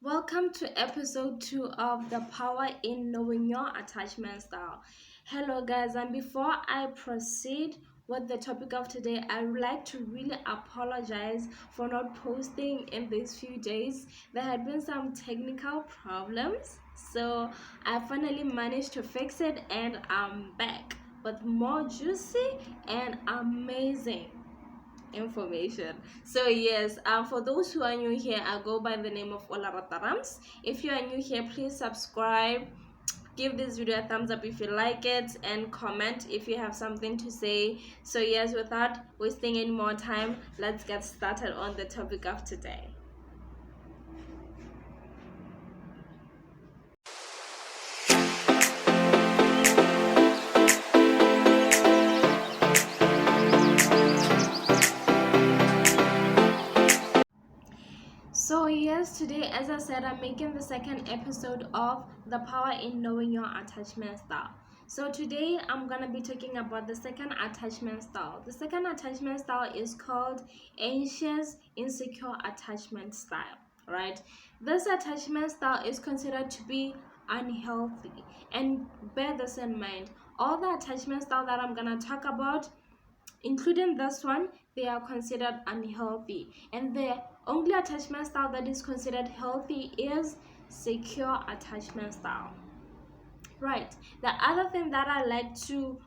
Welcome to episode 2 of The Power in Knowing Your Attachment Style. Hello, guys, and before I proceed with the topic of today, I would like to really apologize for not posting in these few days. There had been some technical problems, so I finally managed to fix it, and I'm back with more juicy and amazing information. So yes, for those who are new here, I go by the name of Olaratarams. If you are new here, please subscribe, give this video a thumbs up if you like it, and comment if you have something to say. So yes, without wasting any more time, let's get started on the topic of today. So yes, today, as I said, I'm making the second episode of The Power in Knowing Your Attachment Style. So today I'm gonna be talking about the second attachment style. The second attachment style is called anxious insecure attachment style, right? This attachment style is considered to be unhealthy, and bear this in mind. All the attachment style that I'm gonna talk about, including this one, they are considered unhealthy, and the only attachment style that is considered healthy is secure attachment style, right? The other thing that I like to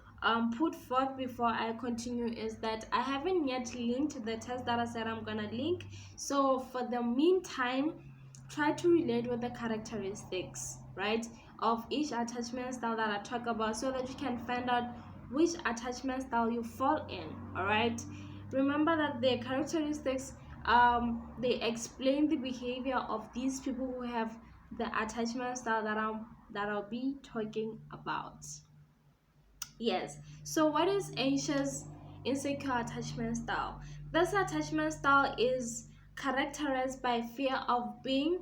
put forth before I continue is that I haven't yet linked the test that I said I'm gonna link. So for the meantime, try to relate with the characteristics, right, of each attachment style that I talk about, so that you can find out which attachment style you fall in. All right, remember that the characteristics, they explain the behavior of these people who have the attachment style that I'll be talking about. Yes, so what is anxious insecure attachment style? This attachment style is characterized by fear of being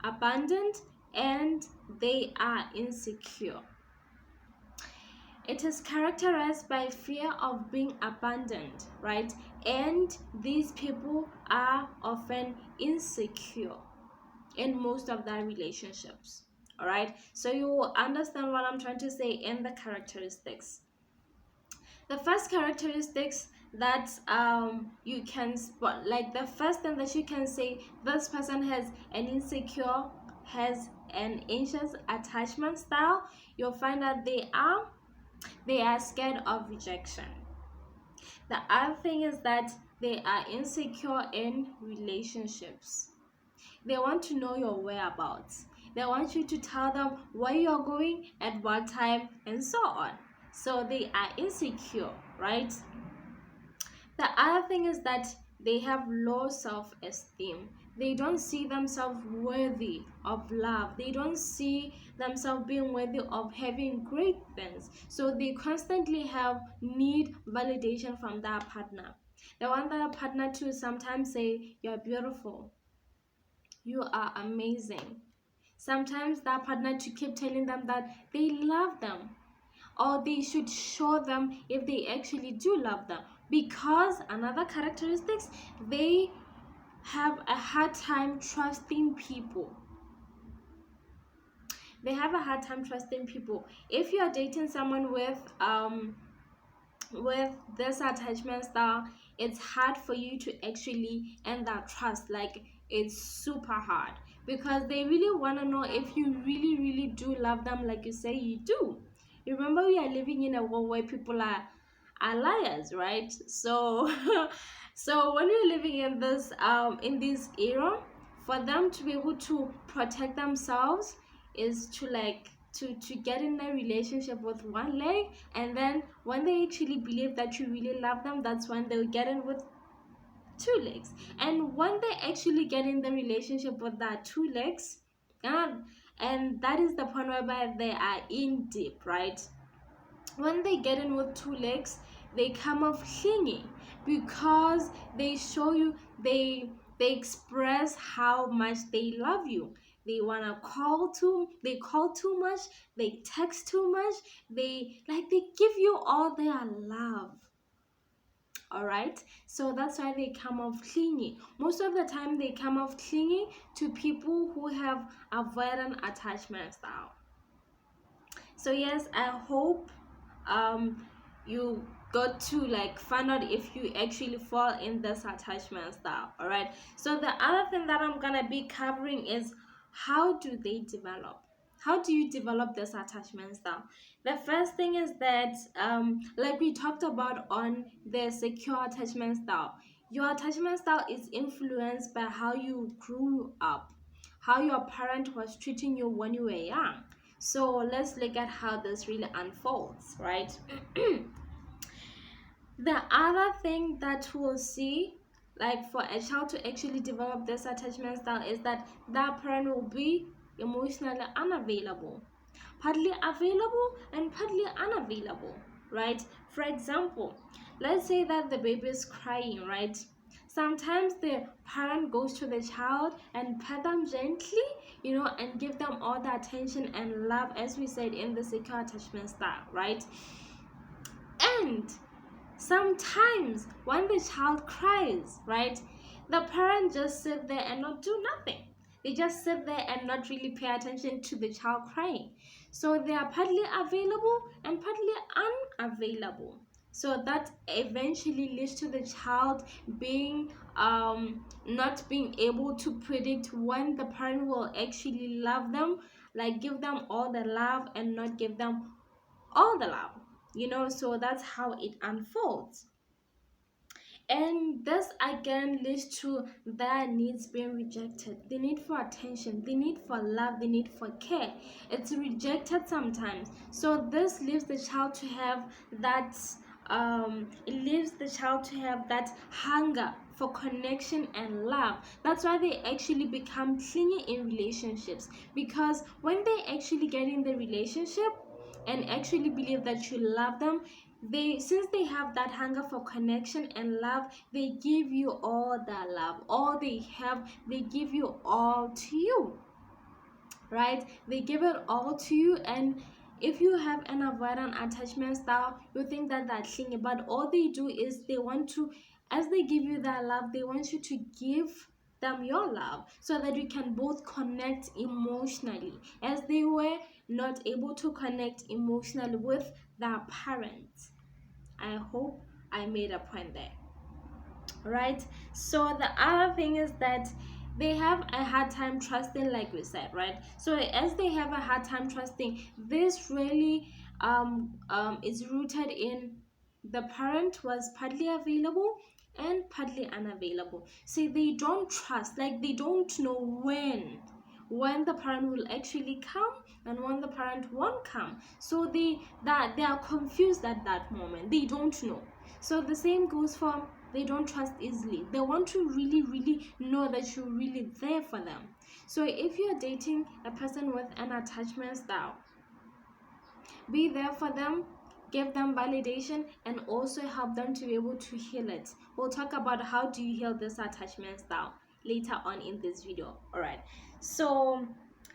abandoned, and they are insecure. It is characterized by fear of being abandoned, right? And these people are often insecure in most of their relationships. All right, so you will understand what I'm trying to say in the characteristics. The first characteristics that you can spot, like the first thing that you can say this person has an insecure, has an anxious attachment style, you'll find that they are scared of rejection. The other thing is that they are insecure in relationships. They want to know your whereabouts. They want you to tell them where you're going, at what time, and so on. So they are insecure, right? The other thing is that they have low self-esteem. They don't see themselves worthy of love. They don't see themselves being worthy of having great things. So they constantly have need validation from their partner. They want their partner to sometimes say, "You're beautiful. You are amazing." Sometimes that partner to keep telling them that they love them, or they should show them if they actually do love them. Because another characteristics, they have a hard time trusting people. They have a hard time trusting people. If you are dating someone with this attachment style, it's hard for you to actually end that trust. Like, it's super hard, because they really want to know if you really do love them like you say you do. You remember, we are living in a world where people are liars, right? So so when we're living in this era, for them to be able to protect themselves is to to get in a relationship with one leg, and then when they actually believe that you really love them, that's when they'll get in with two legs. And when they actually get in the relationship with that two legs, and that is the point whereby they are in deep, right? When they get in with two legs, they come off clingy, because they show you, they express how much they love you. They they call too much, they text too much, they give you all their love. All right, so that's why they come off clingy. Most of the time they come off clingy to people who have avoidant attachment style. So yes, I hope you got to like find out if you actually fall in this attachment style. All right, so the other thing that I'm gonna be covering is how do they develop. How do you develop this attachment style? The first thing is that like we talked about on the secure attachment style, your attachment style is influenced by how you grew up, how your parent was treating you when you were young. So let's look at how this really unfolds, right? The other thing that we'll see, like for a child to actually develop this attachment style, is that that parent will be emotionally unavailable, partly available and partly unavailable, right? For example, let's say that the baby is crying, right? Sometimes the parent goes to the child and pet them gently, and give them all the attention and love, as we said in the secure attachment style, right? And sometimes when the child cries, right, the parent just sit there and not do nothing. They just sit there and not really pay attention to the child crying. So they are partly available and partly unavailable. So that eventually leads to the child being not being able to predict when the parent will actually love them, like give them all the love and not give them all the love. So that's how it unfolds. And this again leads to their needs being rejected. The need for attention, the need for love, the need for care, it's rejected sometimes. So this leaves the child to have that hunger for connection and love. That's why they actually become clingy in relationships, because when they actually get in the relationship and actually believe that you love them, since they have that hunger for connection and love, they give you all that love. All they have, they give you all to you, right? They give it all to you. And if you have an avoidant attachment style, you think that they're clingy, but all they do is they want to, as they give you that love, they want you to give them your love so that you can both connect emotionally, as they were not able to connect emotionally with their parents. I hope I made a point there, right? So the other thing is that they have a hard time trusting, like we said, right? So as they have a hard time trusting, this really is rooted in the parent was partly available and partly unavailable. See, they don't trust, like they don't know when the parent will actually come and when the parent won't come. So they are confused at that moment. They don't know. So the same goes for, they don't trust easily. They want to really know that you're really there for them. So if you're dating a person with an attachment style, be there for them, give them validation, and also help them to be able to heal it. We'll talk about how do you heal this attachment style later on in this video. All right, so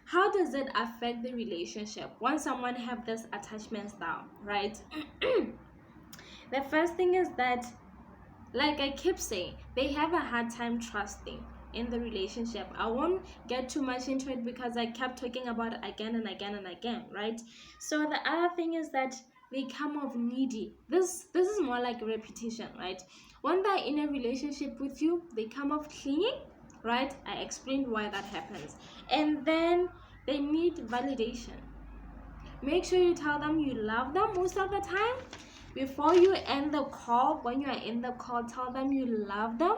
how does it affect the relationship when someone have this attachment style, right? The first thing is that, like I keep saying, they have a hard time trusting in the relationship. I won't get too much into it because I kept talking about it again and again and again, right? So the other thing is that they come off needy. This is more like a repetition, right? When they're in a relationship with you, they come off clingy, right? I explained why that happens. And then they need validation. Make sure you tell them you love them most of the time. Before you end the call, when you are in the call, tell them you love them.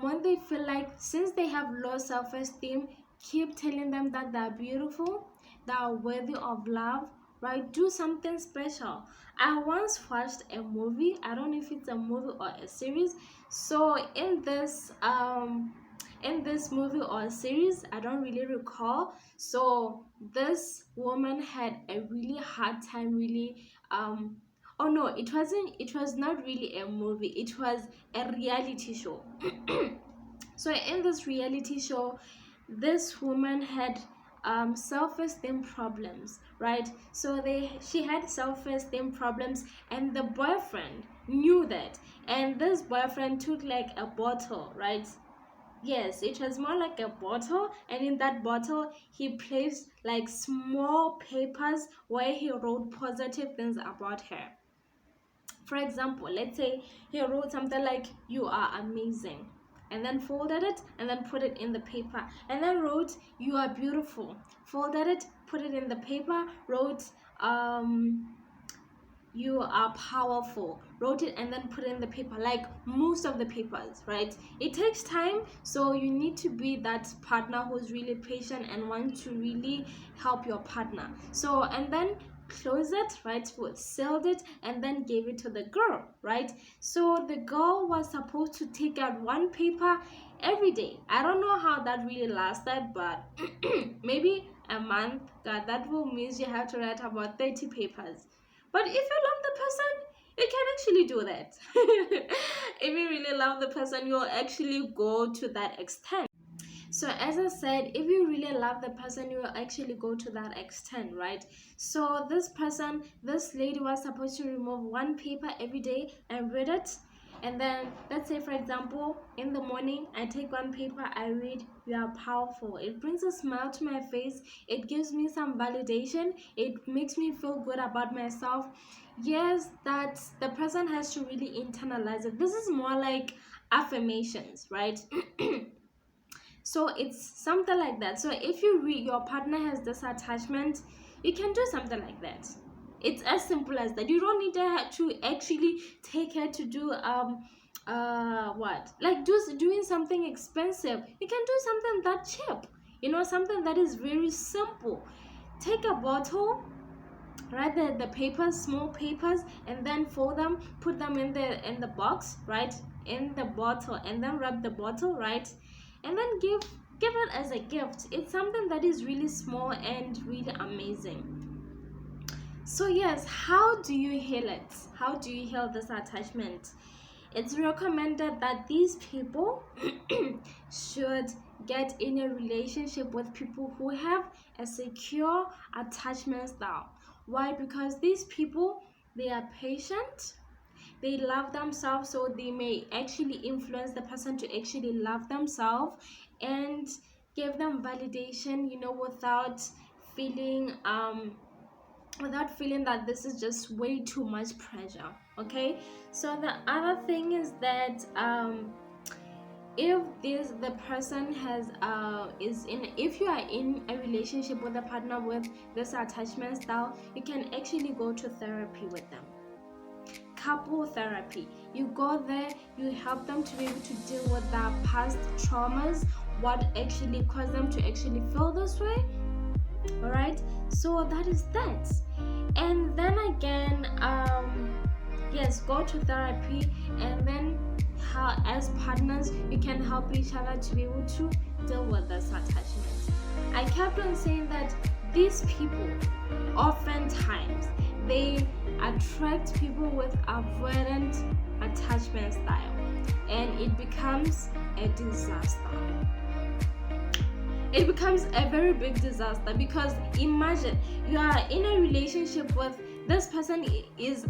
When they feel like, since they have low self-esteem, keep telling them that they're beautiful, they are worthy of love, right? Do something special. I once watched a movie. I don't know if it's a movie or a series. So in this movie or series, I don't really recall. So this woman had a really hard time really oh no, it was not really a movie, it was a reality show. So in this reality show, this woman had self-esteem problems, right? So she had self-esteem problems, and the boyfriend knew that, and this boyfriend took like a bottle, right? Yes, it was more like a bottle, and in that bottle he placed like small papers where he wrote positive things about her. For example, let's say he wrote something like "you are amazing," and then folded it and then put it in the paper, and then wrote "you are beautiful," folded it, put it in the paper, wrote "you are powerful," wrote it and then put it in the paper, like most of the papers, right? It takes time, so you need to be that partner who's really patient and wants to really help your partner. So, and then close it, right? Sealed it and then gave it to the girl, right? So the girl was supposed to take out one paper every day. I don't know how that really lasted, but maybe a month. God, that will mean you have to write about 30 papers. But if you love the person, you can actually do that. If you really love the person, you'll actually go to that extent. So as I said, if you really love the person, you will actually go to that extent, right? So this lady was supposed to remove one paper every day and read it. And then, let's say, for example, in the morning, I take one paper, I read "you are powerful." It brings a smile to my face. It gives me some validation. It makes me feel good about myself. Yes, that the person has to really internalize it. This is more like affirmations, right? So it's something like that. So if you read your partner has this attachment, you can do something like that. It's as simple as that. You don't need to actually take her to do doing something expensive. You can do something that cheap, something that is very simple. Take a bottle, write the papers, small papers, and then fold them, put them in the box, right, in the bottle, and then wrap the bottle, right, and then give it as a gift. It's something that is really small and really amazing. So yes, how do you heal it? How do you heal this attachment? It's recommended that these people should get in a relationship with people who have a secure attachment style. Why? Because these people, they are patient, they love themselves, so they may actually influence the person to actually love themselves and give them validation, without feeling that this is just way too much pressure. Okay, so the other thing is that if the person if you are in a relationship with a partner with this attachment style, you can actually go to therapy with them. Couple therapy. You go there, you help them to be able to deal with their past traumas, what actually caused them to actually feel this way. All right, so that is that. And then again, yes, go to therapy, and then as partners you can help each other to be able to deal with this attachment. I kept on saying that these people oftentimes they attract people with avoidant attachment style, and it becomes a disaster. It becomes a very big disaster, because imagine you are in a relationship with this person is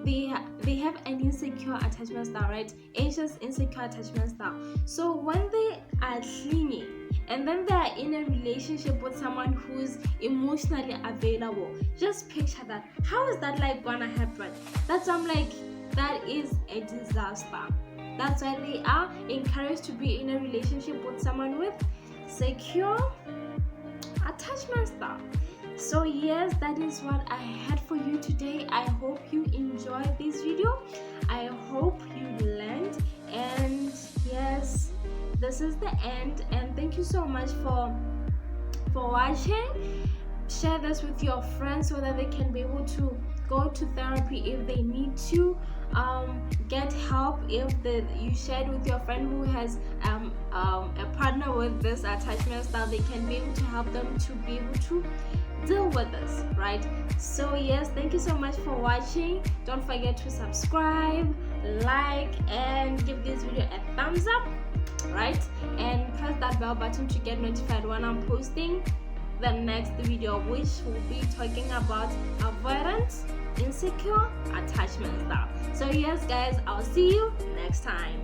they have an insecure attachment style, right? Anxious, insecure attachment style. So when they are clingy and then they are in a relationship with someone who's emotionally available, just picture that. How is that like gonna happen? That's why I'm like, that is a disaster. That's why they are encouraged to be in a relationship with someone with secure attachment style. So yes, that is what I had for you today. I hope you enjoyed this video. I hope you learned, and yes, this is the end. And thank you so much for watching. Share this with your friends so that they can be able to go to therapy if they need to. Get help if you shared with your friend who has a partner with this attachment style. They can be able to help them to be able to deal with this, right? So yes, thank you so much for watching. Don't forget to subscribe, like, and give this video a thumbs up. right? And press that bell button to get notified when I'm posting the next video, which will be talking about avoidant insecure attachment style. So yes guys, I'll see you next time.